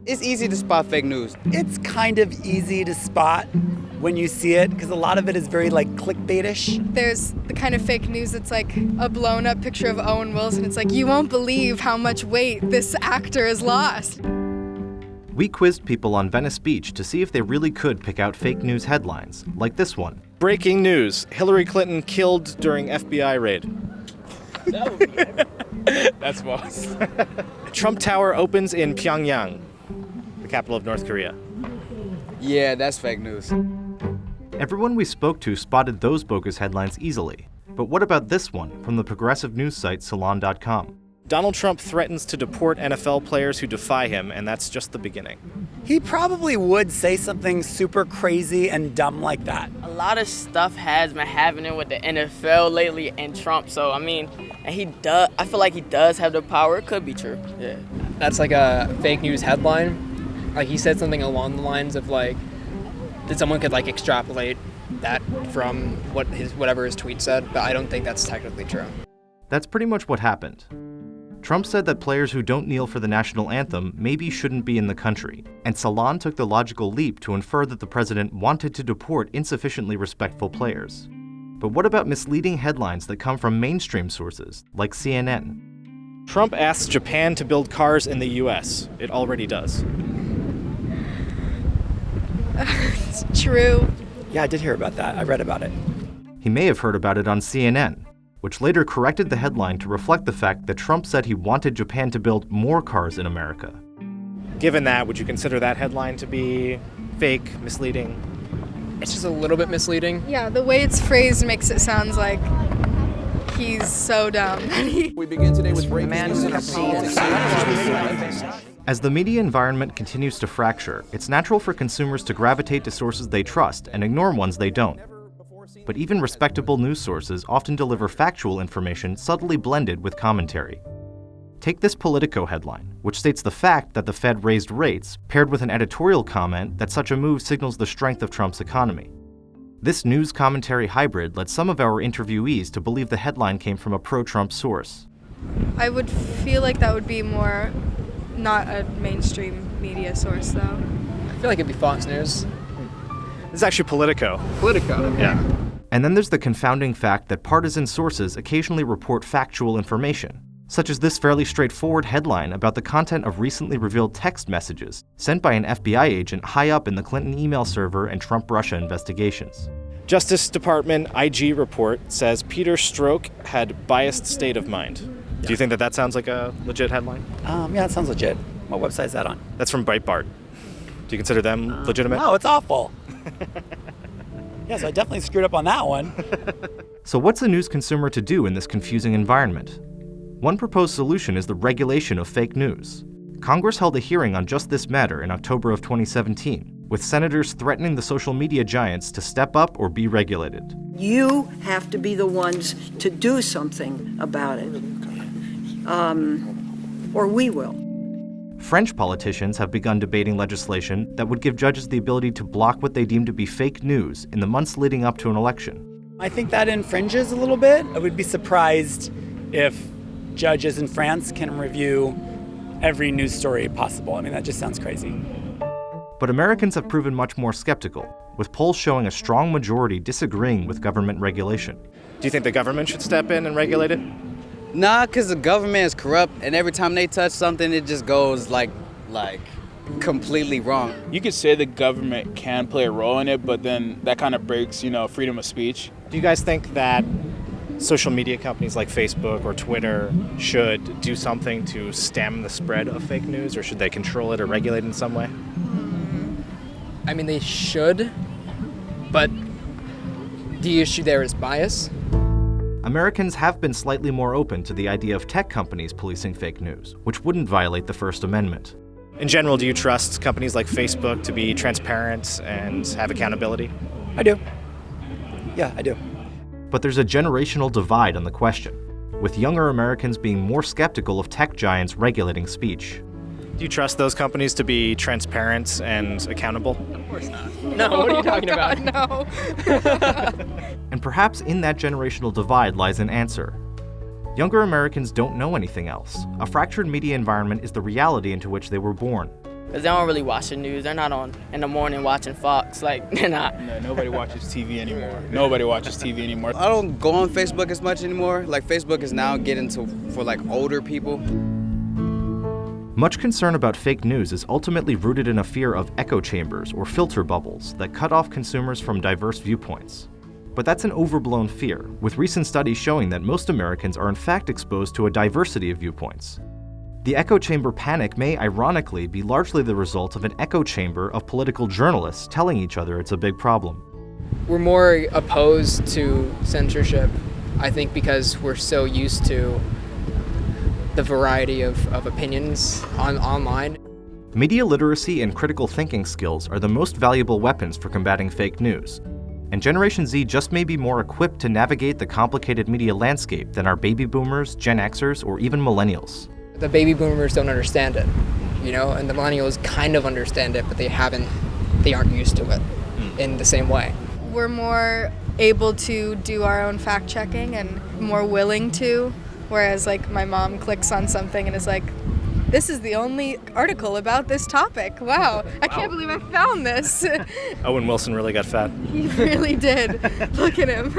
It's easy to spot fake news. It's kind of easy to spot when you see it, because a lot of it is very like clickbait-ish. There's the kind of fake news that's like a blown up picture of Owen Wilson. It's like, you won't believe how much weight this actor has lost. We quizzed people on Venice Beach to see if they really could pick out fake news headlines, like this one. Breaking news, Hillary Clinton killed during FBI raid. No. That's false. Trump Tower opens in Pyongyang, the capital of North Korea. Yeah, that's fake news. Everyone we spoke to spotted those bogus headlines easily. But what about this one from the progressive news site Salon.com? Donald Trump threatens to deport NFL players who defy him, and that's just the beginning. He probably would say something super crazy and dumb like that. A lot of stuff has been happening with the NFL lately and Trump, so I mean, and I feel like he does have the power. It could be true. Yeah. That's like a fake news headline. Like he said something along the lines of like that someone could like extrapolate that from whatever his tweet said, but I don't think that's technically true. That's pretty much what happened. Trump said that players who don't kneel for the national anthem maybe shouldn't be in the country, and Salon took the logical leap to infer that the president wanted to deport insufficiently respectful players. But what about misleading headlines that come from mainstream sources, like CNN? Trump asks Japan to build cars in the US. It already does. It's true. Yeah, I did hear about that. I read about it. He may have heard about it on CNN, which later corrected the headline to reflect the fact that Trump said he wanted Japan to build more cars in America. Given that, would you consider that headline to be fake, misleading? It's just a little bit misleading. Yeah, the way it's phrased makes it sound like he's so dumb. We begin today with breaking news. As the media environment continues to fracture, it's natural for consumers to gravitate to sources they trust and ignore ones they don't. But even respectable news sources often deliver factual information subtly blended with commentary. Take this Politico headline, which states the fact that the Fed raised rates, paired with an editorial comment that such a move signals the strength of Trump's economy. This news commentary hybrid led some of our interviewees to believe the headline came from a pro-Trump source. I would feel like that would be more not a mainstream media source, though. I feel like it'd be Fox News. This is actually Politico. Politico. Yeah. And then there's the confounding fact that partisan sources occasionally report factual information, such as this fairly straightforward headline about the content of recently revealed text messages sent by an FBI agent high up in the Clinton email server and Trump-Russia investigations. Justice Department IG report says Peter Strzok had biased state of mind. Do you think that sounds like a legit headline? Yeah, it sounds legit. What website is that on? That's from Breitbart. Do you consider them legitimate? No, it's awful. Yeah, so I definitely screwed up on that one. So what's a news consumer to do in this confusing environment? One proposed solution is the regulation of fake news. Congress held a hearing on just this matter in October of 2017, with senators threatening the social media giants to step up or be regulated. You have to be the ones to do something about it, or we will. French politicians have begun debating legislation that would give judges the ability to block what they deem to be fake news in the months leading up to an election. I think that infringes a little bit. I would be surprised if judges in France can review every news story possible. I mean, that just sounds crazy. But Americans have proven much more skeptical, with polls showing a strong majority disagreeing with government regulation. Do you think the government should step in and regulate it? Nah, because the government is corrupt, and every time they touch something, it just goes like completely wrong. You could say the government can play a role in it, but then that kind of breaks, freedom of speech. Do you guys think that social media companies like Facebook or Twitter should do something to stem the spread of fake news, or should they control it or regulate it in some way? I mean, they should, but the issue there is bias. Americans have been slightly more open to the idea of tech companies policing fake news, which wouldn't violate the First Amendment. In general, do you trust companies like Facebook to be transparent and have accountability? I do. Yeah, I do. But there's a generational divide on the question, with younger Americans being more skeptical of tech giants regulating speech. Do you trust those companies to be transparent and accountable? Of course not. No, what are you talking about? No. And perhaps in that generational divide lies an answer. Younger Americans don't know anything else. A fractured media environment is the reality into which they were born. because they don't really watch the news. They're not on in the morning watching Fox. Like, they're not. No, nobody watches TV anymore. Nobody watches TV anymore. I don't go on Facebook as much anymore. Like, Facebook is now getting to for like older people. Much concern about fake news is ultimately rooted in a fear of echo chambers or filter bubbles that cut off consumers from diverse viewpoints. But that's an overblown fear, with recent studies showing that most Americans are in fact exposed to a diversity of viewpoints. The echo chamber panic may ironically be largely the result of an echo chamber of political journalists telling each other it's a big problem. We're more opposed to censorship, I think, because we're so used to the variety of opinions online. Media literacy and critical thinking skills are the most valuable weapons for combating fake news. And Generation Z just may be more equipped to navigate the complicated media landscape than our baby boomers, Gen Xers, or even millennials. The baby boomers don't understand it, and the millennials kind of understand it, but they aren't used to it in the same way. We're more able to do our own fact checking and more willing to, whereas like my mom clicks on something and is like, this is the only article about this topic. Wow, I can't believe I found this. Owen Wilson really got fat. He really did. Look at him.